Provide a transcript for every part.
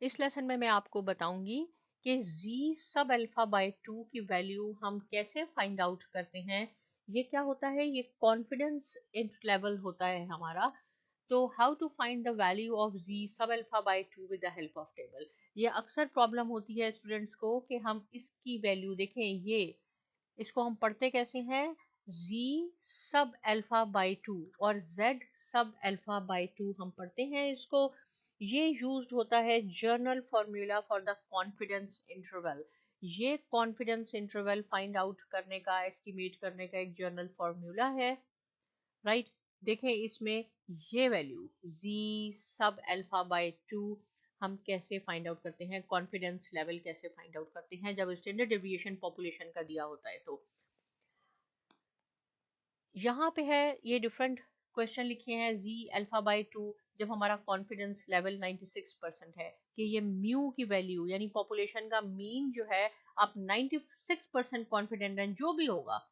इस लेसन में मैं आपको बताऊंगी कि z सब अल्फा बाय 2 की वैल्यू हम कैसे फाइंड आउट करते हैं। ये क्या होता है, ये कॉन्फिडेंस लेवल होता है हमारा। तो how to find the value of z sub alpha by 2 with the help of table. ये अक्सर प्रॉब्लम होती है स्टूडेंट्स को कि हम इसकी वैल्यू देखें, ये इसको हम पढ़ते कैसे हैं, z सब अल्फा बाय 2 और z सब अल्फा बाय 2 हम पढ़ते हैं इसको। ये यूज्ड होता है journal formula for the confidence interval. ये कॉन्फिडेंस इंटरवल फाइंड आउट करने का, एस्टिमेट करने का एक जर्नल फॉर्मूला है, राइट। देखें इसमें ये value z sub alpha by 2 हम कैसे फाइंड आउट करते हैं, कॉन्फिडेंस लेवल कैसे फाइंड आउट करते हैं जब स्टैंडर्ड डेविएशन पॉपुलेशन का दिया होता है। तो यहाँ पे है ये डिफरेंट क्वेश्चन लिखे हैं, z अल्फा बाय 2 जब हमारा कॉन्फिडेंस लेवल 96% है कि ये म्यू की वैल्यू यानी पॉपुलेशन का मीन जो है, आप 96% कॉन्फिडेंट हैं जो भी होगा,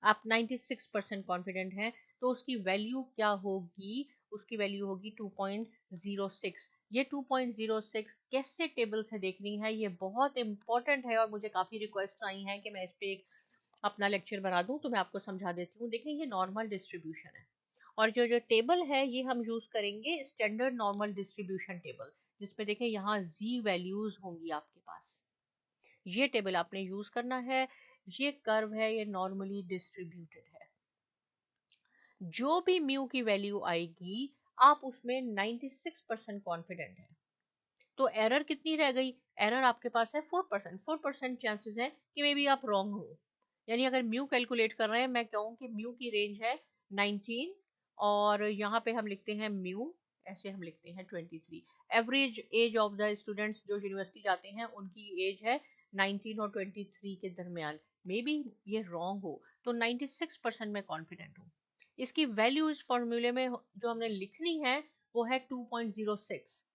आप 96% कॉन्फिडेंट हैं, तो उसकी वैल्यू क्या होगी, उसकी वैल्यू होगी 2.06। ये 2.06 कैसे टेबल से देखनी है, ये बहुत इंपॉर्टेंट है और मुझे काफ़ी रिक्वेस्ट आई हैं कि मैं इस पे एक अपना लेक्चर बना दूं, तो मैं आपको समझा देती हूँ। देखिए ये नॉर्मल डिस्ट्रीब्यूशन है और जो जो टेबल है ये हम यूज करेंगे स्टैंडर्ड नॉर्मल डिस्ट्रीब्यूशन टेबल, जिसमें देखें यहाँ जी वैल्यूज होंगी आपके पास। ये टेबल आपने यूज करना है। ये कर्व है, ये नॉर्मली डिस्ट्रीब्यूटेड है। जो भी म्यू की वैल्यू आएगी आप उसमें 96% कॉन्फिडेंट है, तो एरर कितनी रह गई, एरर आपके पास है 4%। 4% चांसेस है कि मे बी आप रॉन्ग हो। यानी अगर म्यू कैलकुलेट कर रहे हैं, मैं कहूँ कि म्यू की रेंज है 19 और यहाँ पे हम लिखते हैं म्यू, ऐसे हम लिखते हैं 23। Average age of the students जो यूनिवर्सिटी जाते हैं उनकी एज है 19 और 23 के दरमियान। मे बी ये रॉन्ग हो, तो 96% में कॉन्फिडेंट हूँ। इसकी वैल्यू इस फॉर्मूले में जो हमने लिखनी है वो है 2.06।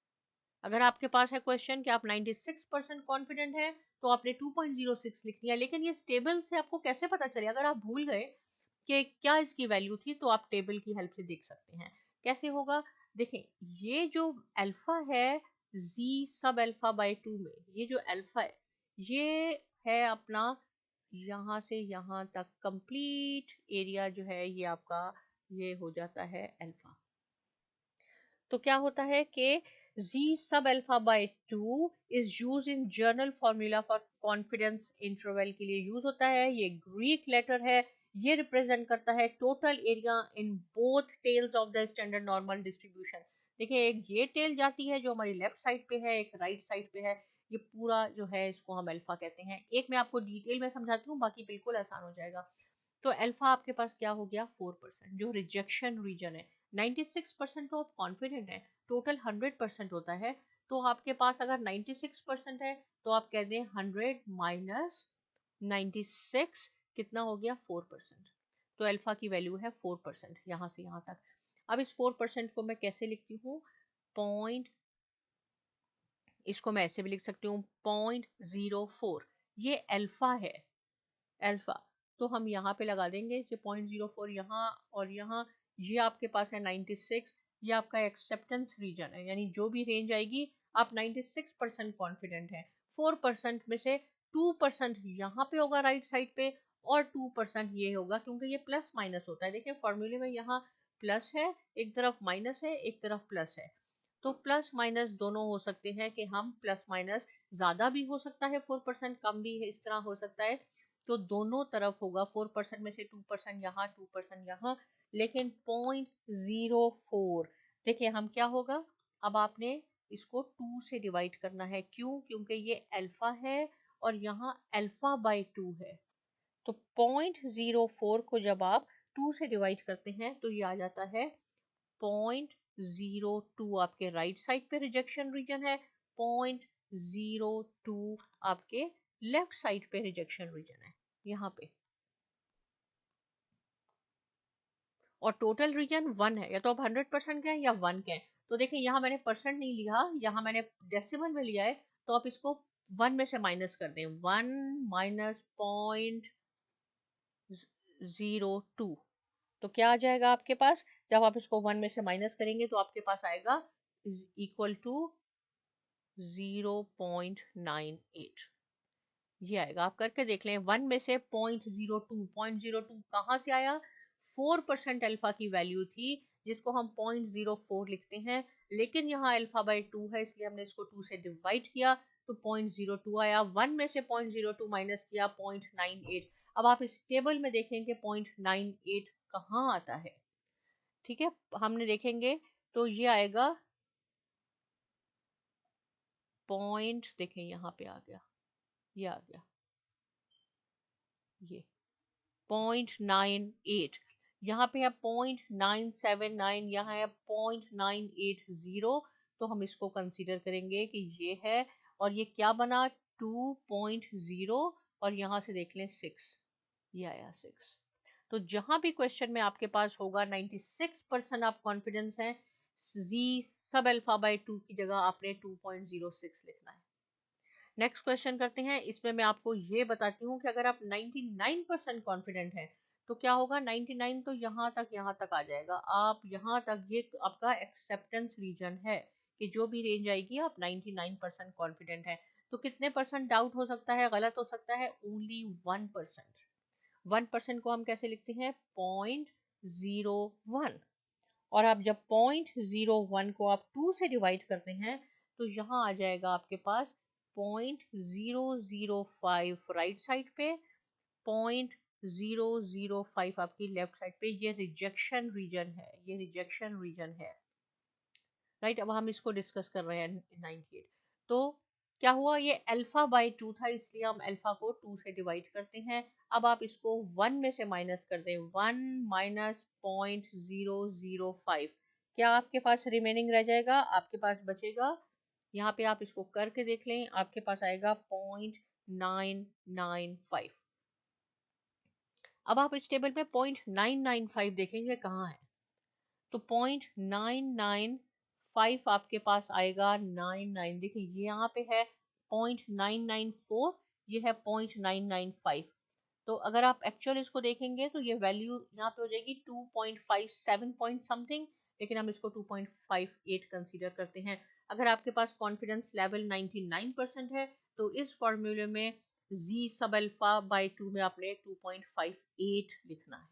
अगर आपके पास है क्वेश्चन कि आप 96% कॉन्फिडेंट है तो आपने 2.06 लिख लिया, लेकिन ये टेबल से आपको कैसे पता चले, अगर आप भूल गए कि क्या इसकी वैल्यू थी तो आप टेबल की हेल्प से देख सकते हैं। कैसे होगा, देखें ये जो अल्फा है z सब अल्फा बाय 2 में, ये जो अल्फा है ये है अपना यहाँ से यहाँ तक कंप्लीट एरिया जो है, ये आपका ये हो जाता है अल्फा। तो क्या होता है कि z sub alpha by 2 is use in journal formula for confidence interval के लिए यूज होता है। ये ग्रीक लेटर है, ये रिप्रेजेंट करता है total area in both tails of the standard normal distribution. देखिए एक ये टेल जाती है जो हमारी लेफ्ट साइड पे है, एक राइट साइड पे है, ये पूरा जो है इसको हम अल्फा कहते हैं। एक मैं आपको डिटेल में समझाती हूँ, बाकी बिल्कुल आसान हो जाएगा। तो अल्फा आपके पास क्या हो गया 4%, जो रिजेक्शन रीजन है। 96% तो आप कॉन्फिडेंट है, टोटल 100% होता है, तो आपके पास अगर 96% है तो आप कह दें 100 माइनस 96 कितना हो गया 4%। तो अल्फा की वैल्यू है 4% यहाँ से यहाँ तक। अब इस 4% को मैं कैसे लिखती हूँ, पॉइंट, इसको मैं ऐसे भी लिख सकती हूँ 0.04। ये अल्फा है, अल्फा, तो हम यहाँ पे लगा देंगे ये 0.04 यहाँ और यहाँ। ये आपके पास है 96, ये आपका एक्सेप्टेंस रीजन है, यानी जो भी रेंज आएगी आप 96% कॉन्फिडेंट है। 4% में से 2% यहाँ पे होगा राइट साइड पे और 2% ये होगा, क्योंकि ये प्लस माइनस होता है। देखिए फॉर्मूले में यहाँ प्लस है, एक तरफ माइनस है, एक तरफ प्लस है, तो प्लस माइनस दोनों हो सकते हैं कि हम प्लस माइनस ज्यादा भी हो सकता है 4%, कम भी है, इस तरह हो सकता है। तो दोनों तरफ होगा, 4% में से 2% यहाँ 2% यहाँ, लेकिन 0.04। देखिए हम क्या होगा, अब आपने इसको 2 से डिवाइड करना है, क्यों, क्योंकि ये अल्फा है और यहाँ अल्फा बाय 2 है। तो 0.04 को जब आप 2 से डिवाइड करते हैं तो ये आ जाता है 0.02। आपके राइट साइड पे रिजेक्शन रीजन है, 0.02 आपके लेफ्ट साइड पे रिजेक्शन रीजन है यहाँ पे, और टोटल रीजन 1 है। या तो आप 100% के हैं या 1 के हैं। तो देखिए यहाँ मैंने परसेंट नहीं लिया, यहाँ मैंने डेसिमल में लिया है, तो आप इसको 1 में से माइनस कर दें, 1 माइनस 0.02, तो क्या आ जाएगा आपके पास, जब आप इसको 1 में से माइनस करेंगे तो आपके पास आएगा इज इक्वल टू 0.98 ये आएगा। आप करके देख लें। 1 में से 0.02 कहाँ से आया? 4% अल्फा की वैल्यू थी जिसको हम 0.04 लिखते हैं, लेकिन यहाँ अल्फा बाय 2 है इसलिए हमने इसको 2 से डिवाइड किया तो 0.02 आया। 1 में से 0.02 माइनस किया 0.98। अब आप इस टेबल में देखेंगे 0.98 कहाँ आता है। ठीक है, हमने देखेंगे तो ये आएगा पॉइंट, देखें यहाँ पे आ गया, ये आ गया, ये 0.98। यहाँ पे है 0.979, यहाँ है 0.980, तो हम इसको कंसीडर करेंगे कि ये है। और ये क्या बना? 2.0 और यहाँ से देख लें 6, ये आया 6। तो जहां भी क्वेश्चन में आपके पास होगा 96% आप कॉन्फिडेंस हैं, जी सब अल्फा बाय 2 की जगह आपने 2.06 लिखना है। नेक्स्ट क्वेश्चन करते हैं। इसमें मैं आपको ये बताती हूँ कि अगर आप 99% कॉन्फिडेंट हैं तो क्या होगा। 99 तो यहाँ तक आ जाएगा। आप यहाँ तक, ये आपका एक्सेप्टेंस रीजन है कि जो भी रेंज आएगी आप 99% कॉन्फिडेंट है। तो कितने परसेंट डाउट हो सकता है, गलत हो सकता है? ओनली 1%। 1% को हम कैसे लिखते हैं? 0.01। और आप जब 0.01 को आप 2 से डिवाइड करते हैं तो यहाँ आ जाएगा आपके पास 0.005 राइट साइड पे, 0.005 आपकी लेफ्ट साइड पे। ये रिजेक्शन रीजन है, ये रिजेक्शन रीजन है। राइट, अब हम इसको डिस्कस कर रहे हैं 98। तो क्या हुआ, ये अल्फा बाय 2 था इसलिए हम अल्फा को 2 से डिवाइड करते हैं। अब आप इसको 1 में से माइनस कर दें, 1 माइनस 0.005, क्या आपके पास रिमेनिंग रह जाएगा? आपके पास बचेगा, यहाँ पे आप इसको करके देख लें, आपके पास आएगा 0.995। अब आप इस टेबल में 0.995 देखेंगे कहाँ है, तो 0.995 आपके पास आएगा 99। देखिए ये यहाँ पे है 0.994, ये है 0.995। तो अगर आप एक्चुअल इसको देखेंगे तो ये वैल्यू यहाँ पे हो जाएगी 2.57 पॉइंट समथिंग, लेकिन हम इसको 2.58 कंसीडर करते हैं। अगर आपके पास कॉन्फिडेंस लेवल 99% है तो इस फॉर्मूले में जी सब अल्फा बाय 2 में आपने 2.58 लिखना है।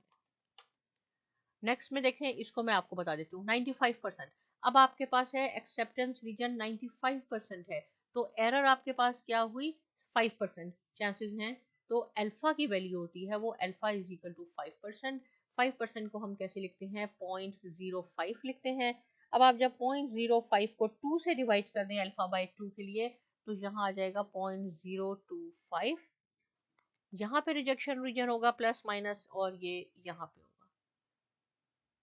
नेक्स्ट में देखें, इसको मैं आपको बता देती हूँ 95%। अब आपके पास है एक्सेप्टेंस रीजन 95% है, तो एरर आपके पास क्या हुई? 5% चांसेस हैं। तो अल्फा की वैल्यू होती है वो अल्फा इज इक्वल टू 5%। 5% को हम कैसे लिखते हैं? 0.05 लिखते हैं। अब आप जब 0.05 को 2 से डिवाइड कर दें अल्फा बाय 2 के लिए तो यहाँ आ जाएगा 0.025। यहाँ पे रिजेक्शन रीजन होगा प्लस माइनस, और ये यहाँ पे होगा।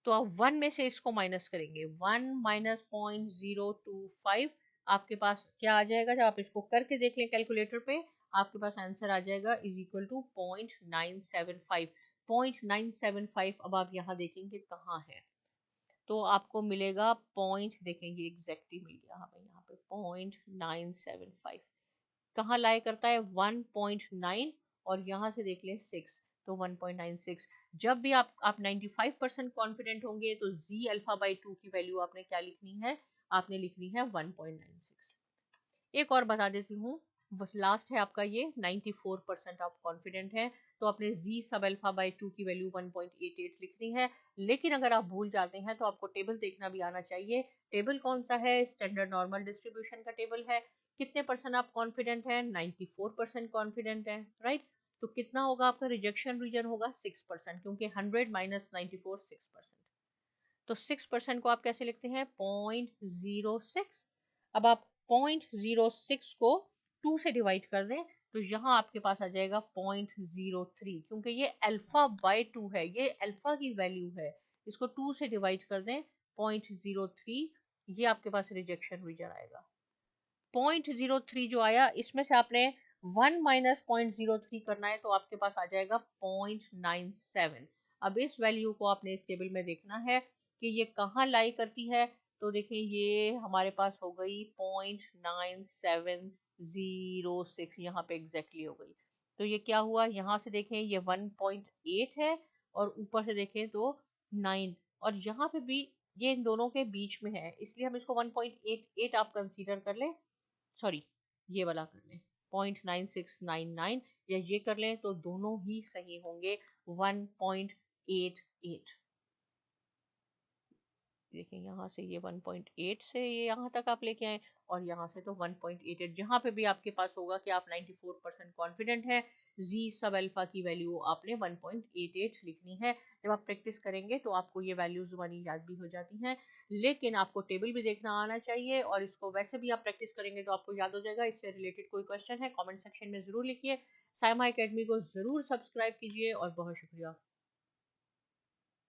तो आप 1 में से इसको माइनस करेंगे, 1 माइनस 0.025 आपके पास क्या आ जाएगा? जब आप इसको करके देख लें कैलकुलेटर पे, आपके पास आंसर आ जाएगा इज इक्वल टू 0.975। 0.975 अब आप यहाँ देखेंगे कहाँ है, तो आपको मिलेगा पॉइंट, देखेंगे एग्जैक्टली मिल गया हमें यहाँ पे 0.975। कहाँ लाई करता है? 1.9 और यहाँ से देख लें 6, तो 1.96। जब भी आप 95% कॉन्फिडेंट होंगे तो z अल्फा बाई 2 की वैल्यू आपने क्या लिखनी है? आपने लिखनी है 1.96। एक और बता देती हूँ, लास्ट है आपका ये 94% आप कॉन्फिडेंट हैं तो अपने z सब अल्फा बाई 2 की वैल्यू 1.88 लिखनी है। लेकिन अगर आप भूल जाते हैं तो आपको टेबल देखना भी आना चाहिए। टेबल कौन सा है? स्टैंडर्ड नॉर्मल डिस्ट्रीब्यूशन का टेबल है। कितने परसेंट आप कॉन्फिडेंट हैं? 94% कॉन्फिडेंट है, राइट। तो कितना होगा आपका रिजेक्शन रीजन? होगा 6%, क्योंकि 100 माइनस 94 6%। तो 6% को आप कैसे लिखते हैं? 0.06। अब आप 0.06 को 2 से डिवाइड कर दें तो यहाँ आपके पास आ जाएगा 0.03, क्योंकि ये अल्फा बाय 2 है, ये अल्फा की वैल्यू है। इसको 2 से डिवाइड कर दें 0.03, ये आपके पास रिजेक्शन रीजन आएगा। 0.03 जो आया इसमें से आपने 1 माइनस 0.03 करना है तो आपके पास आ जाएगा 0.97। अब इस वैल्यू को आपने इस टेबल में देखना है कि ये कहाँ लाई करती है। तो देखिए ये हमारे पास हो गई 0.9706, यहाँ पे एग्जैक्टली हो गई। तो ये क्या हुआ, यहाँ से देखें ये 1.8 है और ऊपर से देखें तो 9, और यहाँ पे भी ये इन दोनों के बीच में है इसलिए हम इसको 1.88 आप कंसीडर कर लें। सॉरी ये वाला कर लें 0.9699 या ये कर लें तो दोनों ही सही होंगे 1.88। देखिए यहाँ से ये 1.8 से ये यहाँ तक आप लेके आए और यहाँ से तो 1.88 जहाँ पे भी आपके पास होगा कि आप 94% कॉन्फिडेंट हैं जी सब अल्फा की वैल्यू आपने 1.88 लिखनी है। जब आप प्रैक्टिस करेंगे तो आपको ये वैल्यूज वाली याद भी हो जाती हैं, लेकिन आपको टेबल भी देखना आना चाहिए और इसको वैसे भी आप प्रैक्टिस करेंगे तो आपको याद हो जाएगा। इससे रिलेटेड कोई क्वेश्चन है कॉमेंट सेक्शन में ज़रूर लिखिए। साइमा एकेडमी को ज़रूर सब्सक्राइब कीजिए और बहुत शुक्रिया।